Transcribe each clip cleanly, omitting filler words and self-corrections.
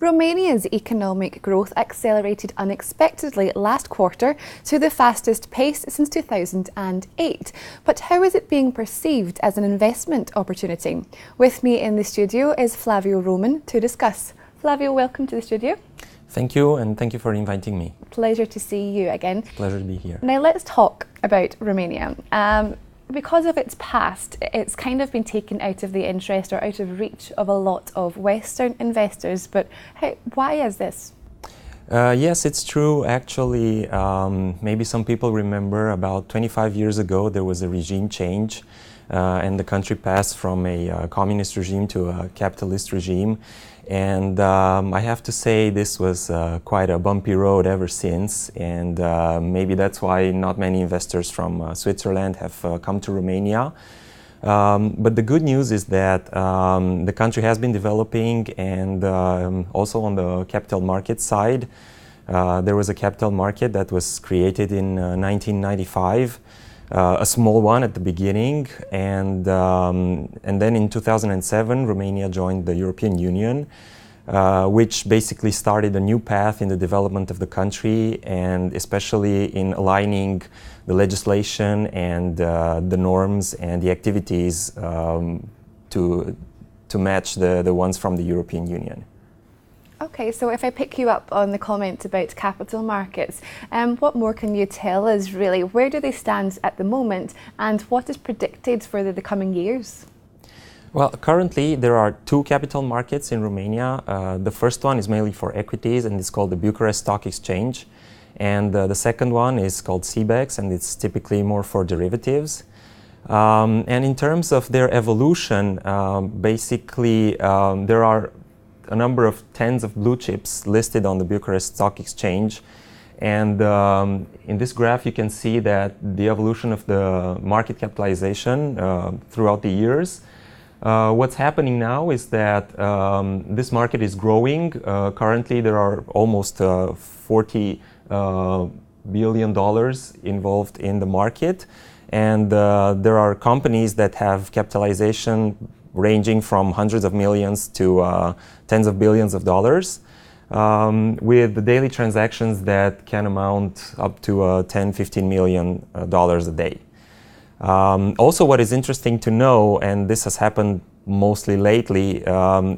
Romania's economic growth accelerated unexpectedly last quarter to the fastest pace since 2008. But how is it being perceived as an investment opportunity? With me in the studio is Flaviu Roman to discuss. Flaviu, welcome to the studio. Thank you, and thank you for inviting me. Pleasure to see you again. Pleasure to be here. Now let's talk about Romania. Because of its past, it's kind of been taken out of the interest or out of reach of a lot of Western investors. But why is this? Yes, it's true. Actually, maybe some people remember about 25 years ago there was a regime change and the country passed from a communist regime to a capitalist regime. And I have to say this was quite a bumpy road ever since, and maybe that's why not many investors from Switzerland have come to Romania. But the good news is that the country has been developing, and also on the capital market side, there was a capital market that was created in 1995. A small one at the beginning, and then in 2007 Romania joined the European Union, which basically started a new path in the development of the country, and especially in aligning the legislation and the norms and the activities to match the ones from the European Union. Okay, so if I pick you up on the comment about capital markets, what more can you tell us really? Where do they stand at the moment, and what is predicted for the coming years? Well, currently there are two capital markets in Romania. The first one is mainly for equities, and it's called the Bucharest Stock Exchange. And the second one is called CBEX, and it's typically more for derivatives. And in terms of their evolution, basically there are a number of tens of blue chips listed on the Bucharest Stock Exchange. And in this graph you can see that the evolution of the market capitalization throughout the years. What's happening now is that this market is growing. Currently there are almost $40 billion involved in the market. And there are companies that have capitalization ranging from hundreds of millions to tens of billions of dollars, with the daily transactions that can amount up to $10-15 million a day. Also, what is interesting to know, and this has happened mostly lately,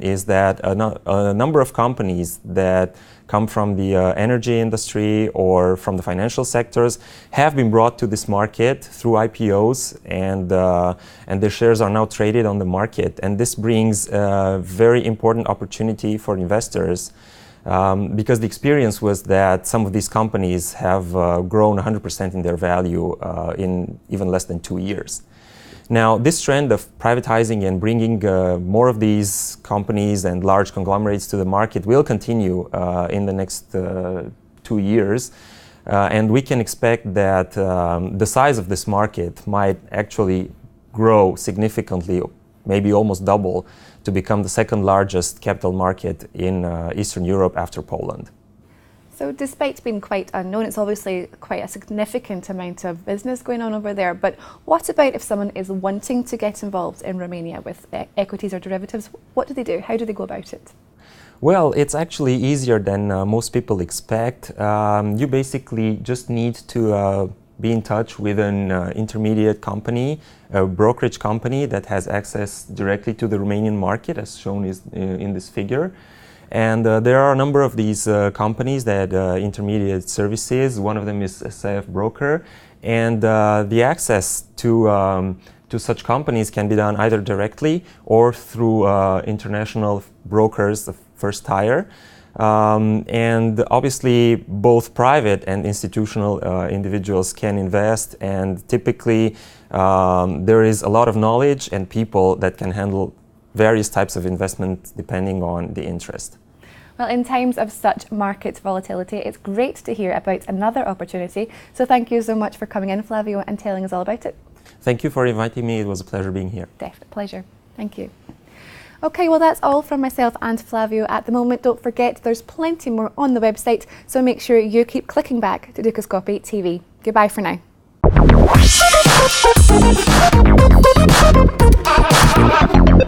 is that a number of companies that come from the energy industry or from the financial sectors have been brought to this market through IPOs, and their shares are now traded on the market. And this brings a very important opportunity for investors, because the experience was that some of these companies have grown 100% in their value in even less than 2 years. Now, this trend of privatizing and bringing more of these companies and large conglomerates to the market will continue in the next 2 years. And we can expect that the size of this market might actually grow significantly, maybe almost double, to become the second largest capital market in Eastern Europe after Poland. So despite being quite unknown, it's obviously quite a significant amount of business going on over there. But what about if someone is wanting to get involved in Romania with equities or derivatives? What do they do? How do they go about it? Well, it's actually easier than most people expect. You basically just need to be in touch with an intermediate company, a brokerage company that has access directly to the Romanian market, as shown in this figure. And there are a number of these companies that intermediate services. One of them is SAF Broker, and the access to such companies can be done either directly or through international brokers, the first tier. And obviously both private and institutional individuals can invest, and typically there is a lot of knowledge and people that can handle various types of investment depending on the interest. Well, in times of such market volatility, it's great to hear about another opportunity. So thank you so much for coming in, Flaviu, and telling us all about it. Thank you for inviting me. It was a pleasure being here. Definite pleasure. Thank you. Okay, well, that's all from myself and Flaviu at the moment. Don't forget, there's plenty more on the website, so make sure you keep clicking back to Dukascopy TV. Goodbye for now.